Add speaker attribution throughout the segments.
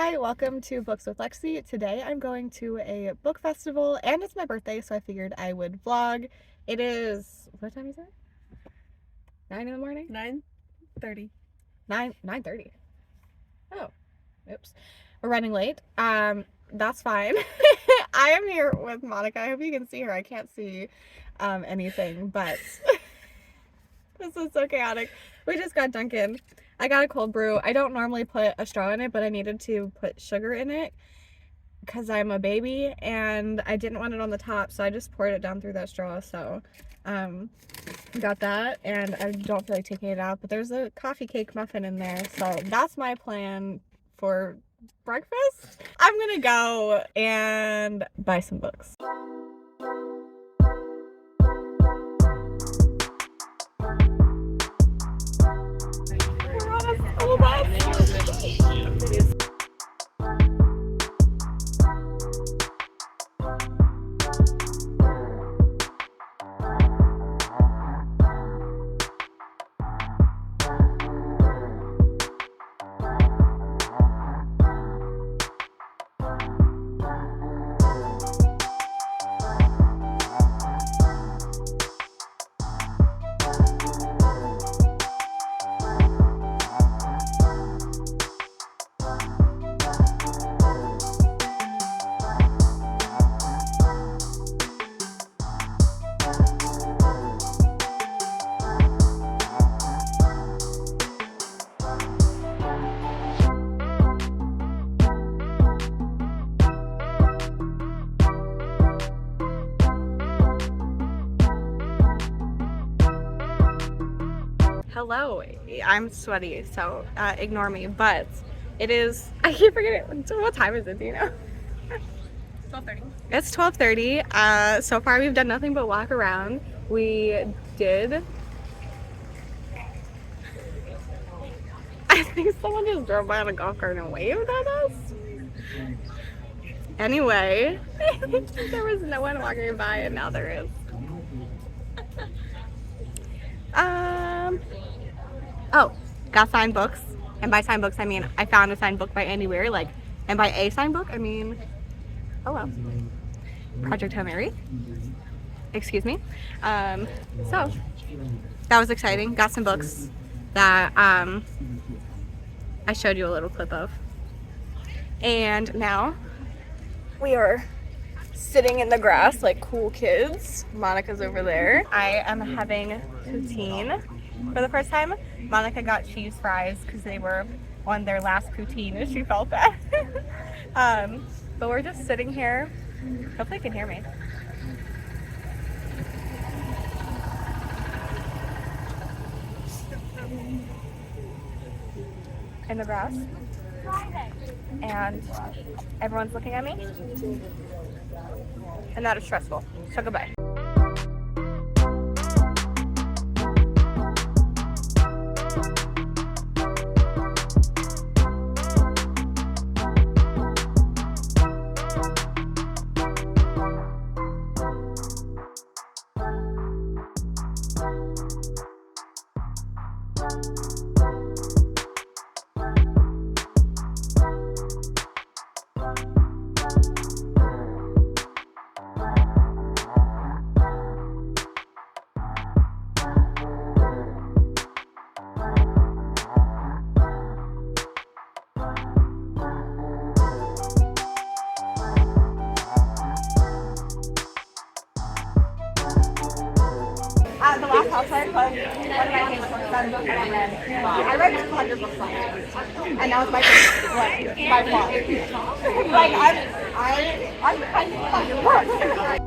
Speaker 1: Hi, welcome to Books with Lexi. Today I'm going to a book festival and it's my birthday, so I figured I would vlog. It is, what time is it? 9 in the morning?
Speaker 2: 9:30.
Speaker 1: 9:30. Oh, oops. We're running late. That's fine. I am here with Monica. I hope you can see her. I can't see anything, but this is so chaotic. We just got Dunkin'. I got a cold brew. I don't normally put a straw in it, but I needed to put sugar in it because I'm a baby and I didn't want it on the top, so I just poured it down through that straw. So got that, and I don't feel like taking it out, but there's a coffee cake muffin in there, so that's my plan for breakfast. I'm gonna go and buy some books. We're on a school bus. Hello, I'm sweaty, so ignore me, but it is, I keep forgetting, what time is it, do you know?
Speaker 2: 12:30.
Speaker 1: It's 12:30. So far we've done nothing but walk around. We did, I think someone just drove by on a golf cart and waved at us. Anyway, there was no one walking by and now there is. Oh, got signed books. And by signed books, I mean I found a signed book by Andy Weir. And by a signed book, I mean, hello, Project Hail Mary. Excuse me. So that was exciting. Got some books that I showed you a little clip of. And now we are sitting in the grass like cool kids. Monica's over there. I am having poutine for the first time. Monica got cheese fries because they were on their last poutine and she felt bad. But we're just sitting here. Hopefully you can hear me. In the grass. And everyone's looking at me. And that is stressful. So goodbye. The last house I put one of my favorite books on book, and then I read 200 books on it, and that was my favorite, by far. I'm kind of books.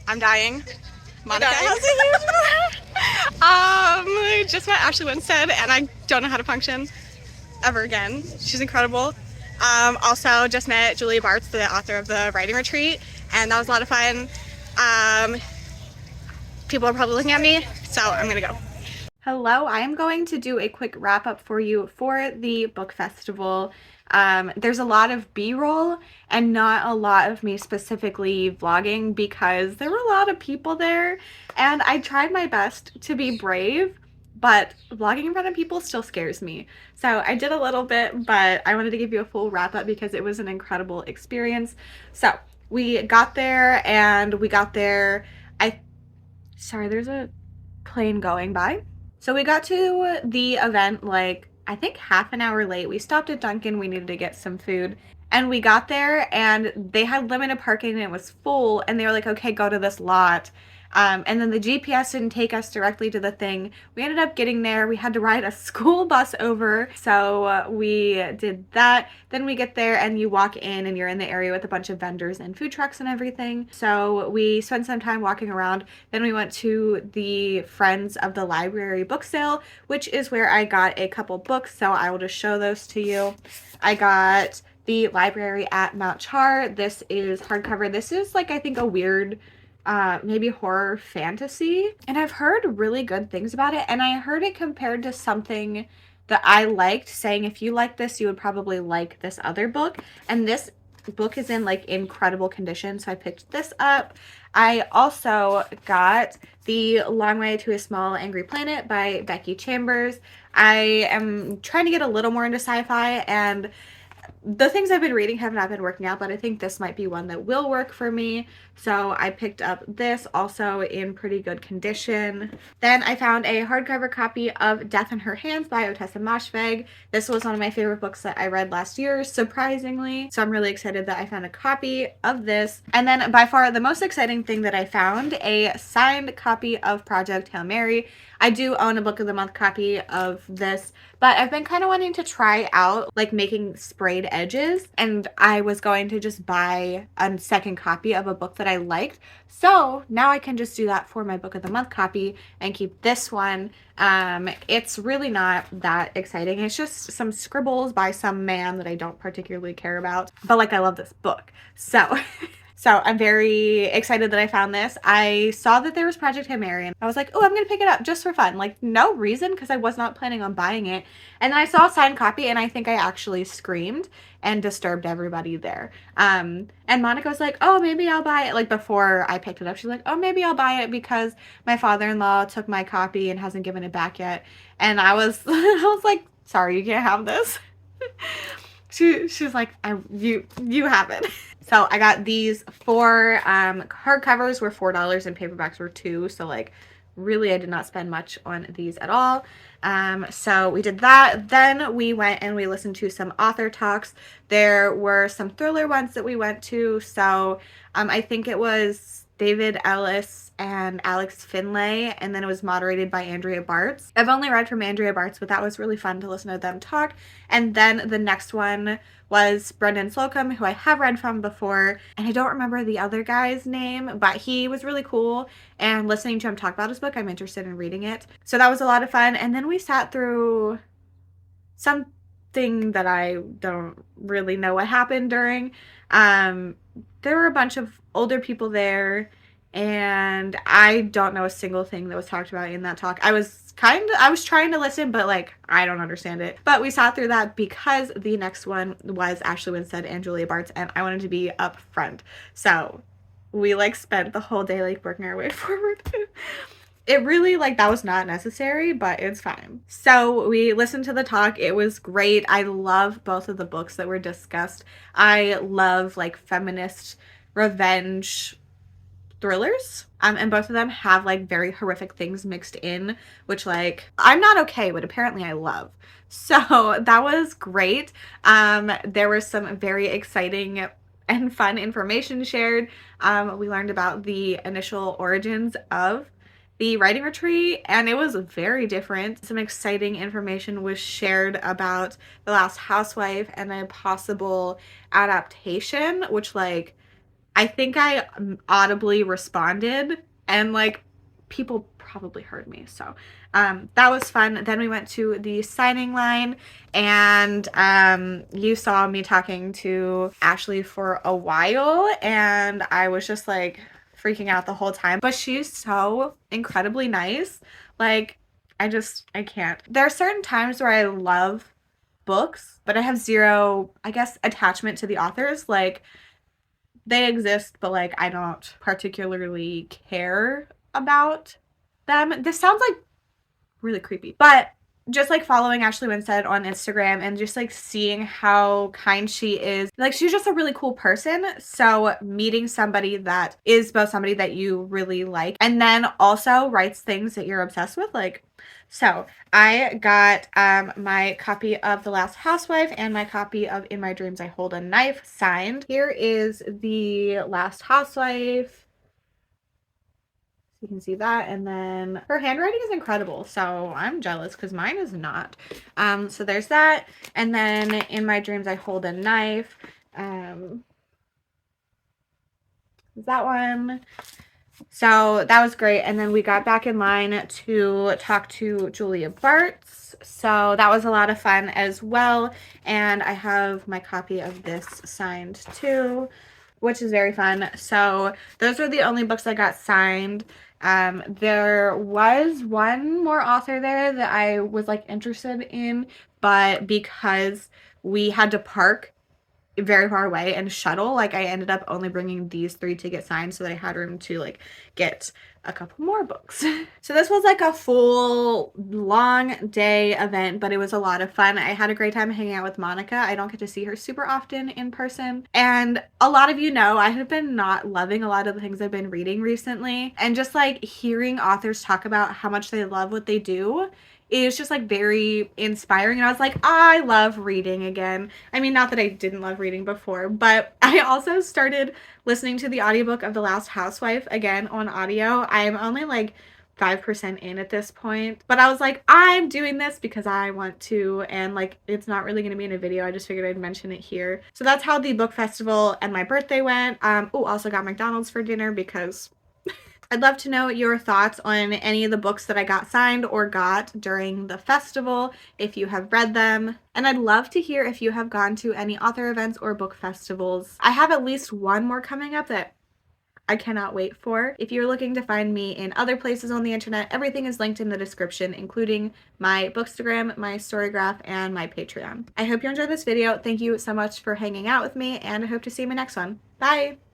Speaker 1: I'm dying. Monica
Speaker 2: dying.
Speaker 1: has a huge just met Ashley Winstead, and I don't know how to function ever again. She's incredible. Also just met Julia Bartz, the author of the writing retreat, and that was a lot of fun. People are probably looking at me, so I'm gonna go. Hello, I am going to do a quick wrap up for you for the book festival. There's a lot of B-roll and not a lot of me specifically vlogging because there were a lot of people there, and I tried my best to be brave, but vlogging in front of people still scares me. So I did a little bit, but I wanted to give you a full wrap up because it was an incredible experience. So we got there, sorry, there's a plane going by. So we got to the event like, I think half an hour late. We stopped at Dunkin', we needed to get some food. And we got there and they had limited parking and it was full. And they were like, okay, go to this lot. And then the GPS didn't take us directly to the thing. We ended up getting there. We had to ride a school bus over. So we did that. Then we get there and you walk in and you're in the area with a bunch of vendors and food trucks and everything. So we spent some time walking around. Then we went to the Friends of the Library book sale, which is where I got a couple books. So I will just show those to you. I got The Library at Mount Char. This is hardcover. This is like, I think, a weird maybe horror fantasy, and I've heard really good things about it, and I heard it compared to something that I liked, saying if you like this you would probably like this other book, and this book is in like incredible condition, so I picked this up. I also got The Long Way to a Small Angry Planet by Becky Chambers. I am trying to get a little more into sci-fi, and the things I've been reading have not been working out, but I think this might be one that will work for me. So I picked up this, also in pretty good condition. Then I found a hardcover copy of Death in Her Hands by Otessa Moshfegh. This was one of my favorite books that I read last year, surprisingly. So I'm really excited that I found a copy of this. And then by far the most exciting thing that I found, a signed copy of Project Hail Mary. I do own a Book of the Month copy of this, but I've been kind of wanting to try out like making sprayed edges, and I was going to just buy a second copy of a book that I liked. So now I can just do that for my Book of the Month copy and keep this one. It's really not that exciting. It's just some scribbles by some man that I don't particularly care about, but like I love this book. So So I'm very excited that I found this. I saw that there was Project Hail Mary, and I was like, oh, I'm going to pick it up just for fun. Like, no reason, because I was not planning on buying it. And then I saw a signed copy, and I think I actually screamed and disturbed everybody there. And Monica was like, oh, maybe I'll buy it. Like, before I picked it up, she's like, oh, maybe I'll buy it because my father-in-law took my copy and hasn't given it back yet. And I was, I was like, sorry, you can't have this. She's like, you have it. So I got these four. Hardcovers were $4 and paperbacks were $2. So like, really, I did not spend much on these at all. So we did that. Then we went and we listened to some author talks. There were some thriller ones that we went to. So I think it was David Ellis and Alex Finlay, and then it was moderated by Andrea Bartz. I've only read from Andrea Bartz, but that was really fun to listen to them talk. And then the next one was Brendan Slocum, who I have read from before, and I don't remember the other guy's name, but he was really cool, and listening to him talk about his book, I'm interested in reading it. So that was a lot of fun. And then we sat through something that I don't really know what happened during. There were a bunch of older people there, and I don't know a single thing that was talked about in that talk. I was trying to listen, but like, I don't understand it. But we sat through that because the next one was Ashley Winstead and Julia Bartz, and I wanted to be up front. So we like spent the whole day like working our way forward. It really, like, that was not necessary, but it's fine. So we listened to the talk. It was great. I love both of the books that were discussed. I love like feminist revenge thrillers, and both of them have like very horrific things mixed in, which like I'm not okay, but apparently I love. So that was great. There was some very exciting and fun information shared. We learned about the initial origins of the writing retreat, and it was very different. Some exciting information was shared about The Last Housewife and a possible adaptation, which like I think I audibly responded, and like people probably heard me. So that was fun. Then we went to the signing line, and you saw me talking to Ashley for a while, and I was just like freaking out the whole time. But she's so incredibly nice. Like, I can't. There are certain times where I love books, but I have zero, I guess, attachment to the authors. Like, they exist, but like I don't particularly care about them. This sounds like really creepy, but just like following Ashley Winstead on Instagram and just like seeing how kind she is, like she's just a really cool person. So meeting somebody that is both somebody that you really like and then also writes things that you're obsessed with, like, so I got my copy of The Last Housewife and my copy of In My Dreams I Hold a Knife signed. Here is The Last Housewife. You can see that, and then her handwriting is incredible, so I'm jealous because mine is not. So there's that, and then In My Dreams I Hold a Knife. That one. So that was great, and then we got back in line to talk to Julia Bartz, so that was a lot of fun as well, and I have my copy of this signed too, which is very fun. So those were the only books I got signed. There was one more author there that I was like interested in, but because we had to park very far away and shuttle, like I ended up only bringing these 3 to get signed so that I had room to like get a couple more books. So this was like a full long day event, but it was a lot of fun. I had a great time hanging out with Monica. I don't get to see her super often in person, and a lot of you know I have been not loving a lot of the things I've been reading recently, and just like hearing authors talk about how much they love what they do is just like very inspiring, and I was like, I love reading again. I mean, not that I didn't love reading before, but I also started listening to the audiobook of The Last Housewife again on audio. I'm only like 5% in at this point, but I was like, I'm doing this because I want to, and like it's not really going to be in a video. I just figured I'd mention it here. So that's how the book festival and my birthday went. Also got McDonald's for dinner because I'd love to know your thoughts on any of the books that I got signed or got during the festival, if you have read them. And I'd love to hear if you have gone to any author events or book festivals. I have at least one more coming up that I cannot wait for. If you're looking to find me in other places on the internet, everything is linked in the description, including my Bookstagram, my Storygraph, and my Patreon. I hope you enjoyed this video. Thank you so much for hanging out with me, and I hope to see you in my next one. Bye!